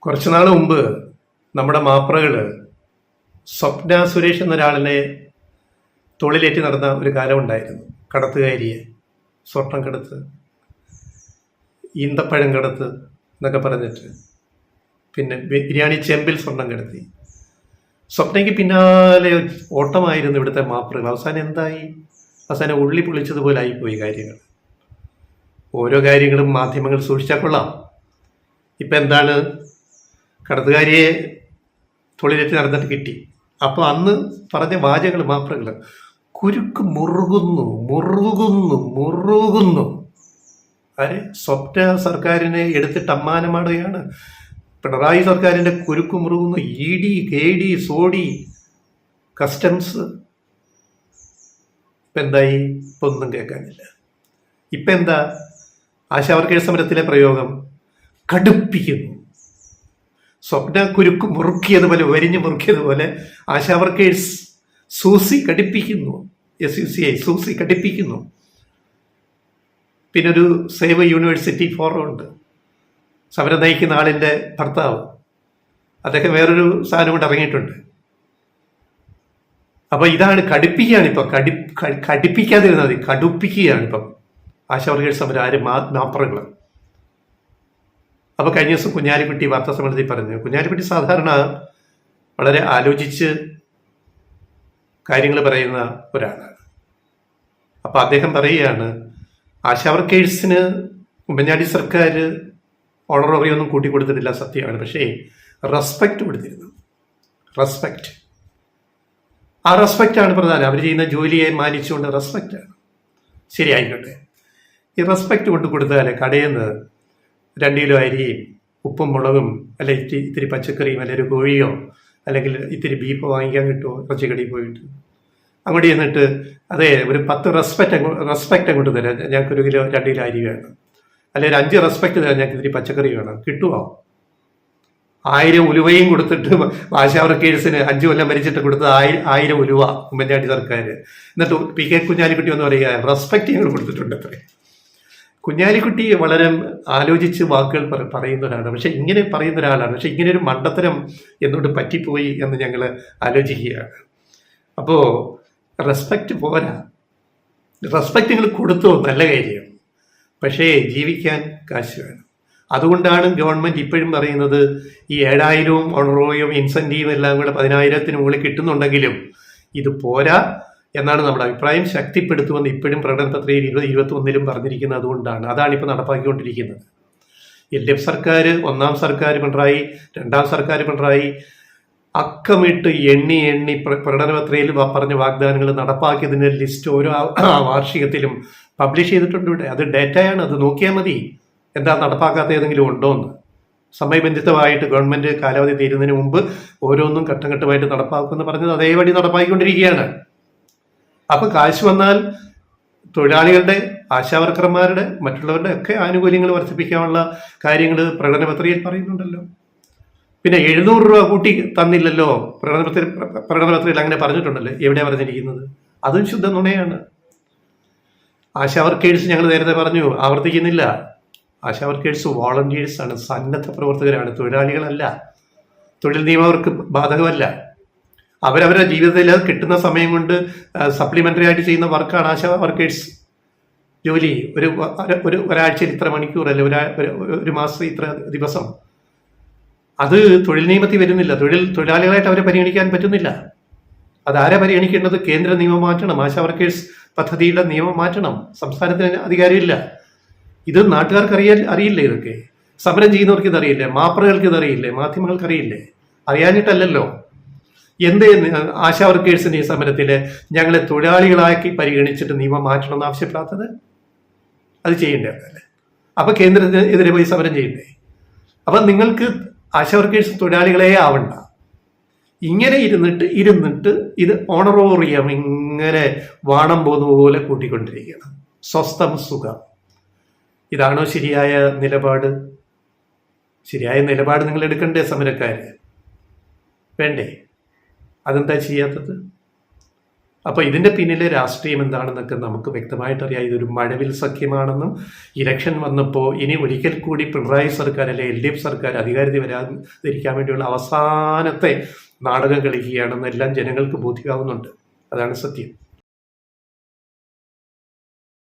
കുറച്ചുനാൾ മുമ്പ് നമ്മുടെ മാപ്രകൾ സ്വപ്ന സുരേഷ് എന്നൊരാളിനെ തൊഴിലേറ്റി നടന്ന ഒരു കാലമുണ്ടായിരുന്നു. കടത്തുകാരിയെ സ്വർണം കടത്ത്, ഈന്തപ്പഴം കടത്ത് എന്നൊക്കെ പറഞ്ഞിട്ട്, പിന്നെ ബിരിയാണി ചെമ്പിൽ സ്വർണം കടത്തി. സ്വപ്നയ്ക്ക് പിന്നാലെ ഓട്ടമായിരുന്നു ഇവിടുത്തെ മാപ്രകൾ. അവസാനം എന്തായി? അവസാനം ഉള്ളി പൊളിച്ചതുപോലെ ആയിപ്പോയി കാര്യങ്ങൾ. ഓരോ കാര്യങ്ങളും മാധ്യമങ്ങൾ സൂക്ഷിച്ചാൽ കൊള്ളാം. ഇപ്പം എന്താണ്, കടത്തുകാരിയെ തൊഴിലേറ്റ് നടന്നിട്ട് കിട്ടി. അപ്പോൾ അന്ന് പറഞ്ഞ വാചകങ്ങൾ മാപ്രകൾ, കുരുക്ക് മുറുകുന്നു മുറുകുന്നു മുറുകുന്നു. അരെ, സ്വപ്ന സർക്കാരിനെ എടുത്തിട്ട് അമ്മാനമാടുകയാണ്. പിണറായി സർക്കാരിൻ്റെ കുരുക്ക് മുറുകുന്നു. ED, KD, Soddy, customs. ഇപ്പം എന്തായി? ഇപ്പം ഒന്നും കേൾക്കാനില്ല. ഇപ്പം എന്താ ആശാവർക്കേഴ്സ് സമരത്തിലെ പ്രയോഗം? കടുപ്പിക്കുന്നു. സ്വപ്ന കുരുക്ക് മുറുക്കിയതുപോലെ, വരിഞ്ഞ് മുറുക്കിയതുപോലെ ആശാവർക്കേഴ്സ് സൂസി കടിപ്പിക്കുന്നു. SUCI സൂസി കടിപ്പിക്കുന്നു. പിന്നെ ഒരു സേവ് യൂണിവേഴ്സിറ്റി ഫോറം ഉണ്ട്. സമരം നയിക്കുന്ന ആളിൻ്റെ ഭർത്താവ്, അദ്ദേഹം വേറൊരു സാധനം കൊണ്ട് ഇറങ്ങിയിട്ടുണ്ട്. അപ്പോൾ ഇതാണ്, കടുപ്പിക്കുകയാണ് ഇപ്പം. കടുപ്പിക്കാതിരുന്നാൽ മതി, കടുപ്പിക്കുകയാണ് ഇപ്പം ആശാവർക്കേഴ്സ് സമരം. ആര്? മാപ്രകൾ. അപ്പോൾ കഴിഞ്ഞ ദിവസം കുഞ്ഞാലിക്കുട്ടി വാർത്താ സമ്മേളനത്തിൽ പറഞ്ഞു. കുഞ്ഞാലിക്കുട്ടി സാധാരണ വളരെ ആലോചിച്ച് കാര്യങ്ങൾ പറയുന്ന ഒരാളാണ്. അപ്പോൾ അദ്ദേഹം പറയുകയാണ്, ആശാവർക്കേഴ്സിന് ഉമ്മൻചാണ്ടി സർക്കാർ ഓണറോറിയം ഒന്നും കൂട്ടിക്കൊടുത്തിട്ടില്ല, സത്യമാണ്. പക്ഷേ റെസ്പെക്റ്റ് കൊടുത്തിരുന്നു. റെസ്പെക്റ്റ്, ആ റെസ്പെക്റ്റാണ് പ്രധാനം. അവർ ചെയ്യുന്ന ജോലിയെ മാനിച്ചുകൊണ്ട് റെസ്പെക്റ്റാണ്. ശരി, ആയിക്കോട്ടെ. ഈ റെസ്പെക്റ്റ് കൊണ്ട് കൊടുത്താൽ കടയിൽ നിന്ന് 2 കിലോ അരിയും ഉപ്പും മുളകും, അല്ലെ ഇത്തിരി പച്ചക്കറിയും, അല്ലെങ്കിൽ ഒരു കോഴിയോ അല്ലെങ്കിൽ ഇത്തിരി ബീഫ് വാങ്ങിക്കാൻ കിട്ടുമോ? ഇറച്ചിക്കടയിൽ പോയിട്ട് അങ്ങോട്ട് ചെന്നിട്ട്, അതെ, ഒരു 10 റെസ്പെക്റ്റ് അങ്ങോട്ട് തരാം, ഞങ്ങൾക്കൊരു 2 കിലോ അരി വേണം, അല്ലെങ്കിൽ 5 റെസ്പെക്റ്റ് തരാം, ഞങ്ങൾക്ക് ഇത്തിരി പച്ചക്കറി വേണം, കിട്ടുമോ? 1000 ഉലുവയും കൊടുത്തിട്ട് ആശാവർക്കേഴ്സിന് 5 കൊല്ലം ഭരിച്ചിട്ട് കൊടുത്തത് 1000 ഉലുവ ഉമ്മൻചാണ്ടി സർക്കാർ. എന്നിട്ട് PK കുഞ്ഞാലിക്കുട്ടി എന്ന് പറയുക, റെസ്പെക്റ്റ് ഞങ്ങൾ കൊടുത്തിട്ടുണ്ട് അത്രേ. കുഞ്ഞാലിക്കുട്ടി വളരെ ആലോചിച്ച് വാക്കുകൾ പറയുന്ന ഒരാളാണ്. പക്ഷെ ഇങ്ങനെ പറയുന്ന ഒരാളാണ്. പക്ഷെ ഇങ്ങനെ ഒരു മണ്ടത്തരം എന്നോട് പറ്റിപ്പോയി എന്ന് ഞങ്ങൾ ആലോചിക്കുകയാണ്. അപ്പോൾ റെസ്പെക്റ്റ് പോരാ. റെസ്പെക്റ്റ് നിങ്ങൾ കൊടുത്തോ, നല്ല കാര്യം. പക്ഷേ ജീവിക്കാൻ കാശ് വേണം. അതുകൊണ്ടാണ് ഗവൺമെൻറ് ഇപ്പോഴും പറയുന്നത്, ഈ 7000 ഓണറോറിയം ഇൻസെൻറ്റീവ് എല്ലാം കൂടെ 10,000-ന് മുകളിൽ കിട്ടുന്നുണ്ടെങ്കിലും ഇത് പോരാ എന്നാണ് നമ്മുടെ അഭിപ്രായം. ശക്തിപ്പെടുത്തുമെന്ന് ഇപ്പോഴും പ്രകടനപത്രികയിൽ 2021 പറഞ്ഞിരിക്കുന്നത്. അതുകൊണ്ടാണ്, അതാണ് ഇപ്പോൾ നടപ്പാക്കിക്കൊണ്ടിരിക്കുന്നത്. LDF സർക്കാർ, 1ാം സർക്കാർ പിണറായി, 2ാം സർക്കാർ പിണറായി അക്കമിട്ട് എണ്ണി പ്രകടനപത്രികയിൽ പറഞ്ഞ വാഗ്ദാനങ്ങൾ നടപ്പാക്കിയതിൻ്റെ ലിസ്റ്റ് ഓരോ വാർഷികത്തിലും പബ്ലിഷ് ചെയ്തിട്ടുണ്ട് ഇവിടെ. അത് ഡേറ്റയാണ്, അത് നോക്കിയാൽ മതി എന്താ നടപ്പാക്കാത്ത ഏതെങ്കിലും ഉണ്ടോ എന്ന്. സമയബന്ധിതമായിട്ട് ഗവൺമെൻറ് കാലാവധി തീരുന്നതിന് മുമ്പ് ഓരോന്നും ഘട്ടം ഘട്ടമായിട്ട് നടപ്പാക്കുമെന്ന് പറഞ്ഞത് അതേപടി നടപ്പാക്കിക്കൊണ്ടിരിക്കുകയാണ്. അപ്പോൾ കാശ് വന്നാൽ തൊഴിലാളികളുടെ, ആശാവർക്കർമാരുടെ, മറ്റുള്ളവരുടെ ഒക്കെ ആനുകൂല്യങ്ങൾ വർദ്ധിപ്പിക്കാനുള്ള കാര്യങ്ങൾ പ്രകടനപത്രികയിൽ പറയുന്നുണ്ടല്ലോ. പിന്നെ 700 രൂപ കൂട്ടി തന്നില്ലല്ലോ പ്രകടനപത്രികയിൽ, അങ്ങനെ പറഞ്ഞിട്ടുണ്ടല്ലോ. എവിടെയാണ് പറഞ്ഞിരിക്കുന്നത്? അതും ശുദ്ധ നുണയാണ്. ആശാവർക്കേഴ്സ്, ഞങ്ങൾ നേരത്തെ പറഞ്ഞു, ആവർത്തിക്കുന്നില്ല, ആശാവർക്കേഴ്സ് വോളണ്ടിയേഴ്സാണ്, സന്നദ്ധ പ്രവർത്തകരാണ്, തൊഴിലാളികളല്ല. തൊഴിൽ നിയമം അവർക്ക് ബാധകമല്ല. അവരവരുടെ ജീവിതത്തിൽ കിട്ടുന്ന സമയം കൊണ്ട് സപ്ലിമെൻ്ററി ആയിട്ട് ചെയ്യുന്ന വർക്കാണ് ആശാ വർക്കേഴ്സ് ജോലി. ഒരാഴ്ചയിൽ ഇത്ര മണിക്കൂർ, അല്ലെ ഒരു മാസം ഇത്ര ദിവസം. അത് തൊഴിൽ നിയമത്തിൽ വരുന്നില്ല. തൊഴിലാളികളായിട്ട് അവരെ പരിഗണിക്കാൻ പറ്റുന്നില്ല. അതാരെ പരിഗണിക്കേണ്ടത്? കേന്ദ്ര നിയമം മാറ്റണം. ആശാ വർക്കേഴ്സ് പദ്ധതിയുടെ നിയമം മാറ്റണം. സംസ്ഥാനത്തിന് അധികാരമില്ല. ഇത് നാട്ടുകാർക്ക് അറിയില്ലേ? ഇതൊക്കെ സമരം ചെയ്യുന്നവർക്ക് ഇതറിയില്ലേ? മാപ്രകൾക്ക് ഇതറിയില്ലേ? മാധ്യമങ്ങൾക്ക് അറിയില്ലേ? അറിയാനിട്ടല്ലല്ലോ. എന്തേ ആശാ വർക്കേഴ്സിന്റെ ഈ സമരത്തിൽ ഞങ്ങളെ തൊഴിലാളികളാക്കി പരിഗണിച്ചിട്ട് നിയമം മാറ്റണമെന്ന് ആവശ്യപ്പെടാത്തത്? അത് ചെയ്യേണ്ടതല്ലേ? അപ്പൊ കേന്ദ്രത്തിനെതിരെ പോയി സമരം ചെയ്യണ്ടേ? അപ്പൊ നിങ്ങൾക്ക് ആശാ വർക്കേഴ്സ് തൊഴിലാളികളെ ആവണ്ട. ഇങ്ങനെ ഇരുന്നിട്ട് ഇത് ഓണറോറിയം ഇങ്ങനെ വാണം പോകുന്ന പോലെ കൂട്ടിക്കൊണ്ടിരിക്കണം. സ്വസ്ഥം സുഖം. ഇതാണോ ശരിയായ നിലപാട്? ശരിയായ നിലപാട് നിങ്ങൾ എടുക്കണ്ടേ സമരക്കാര്? വേണ്ടേ? അതെന്താ ചെയ്യാത്തത്? അപ്പോൾ ഇതിന്റെ പിന്നിലെ രാഷ്ട്രീയം എന്താണെന്നൊക്കെ നമുക്ക് വ്യക്തമായിട്ട് അറിയാം. ഇതൊരു മഴവിൽ സഖ്യമാണെന്നും ഇലക്ഷൻ വന്നപ്പോൾ ഇനി ഒരിക്കൽ കൂടി പിണറായി സർക്കാർ അല്ലെ LDF സർക്കാർ അധികാരത്തിൽ വരാതിരിക്കാൻ വേണ്ടിയുള്ള അവസാനത്തെ നാടകം കളിക്കുകയാണെന്ന് എല്ലാം ജനങ്ങൾക്ക് ബോധ്യമാവുന്നുണ്ട്. അതാണ് സത്യം.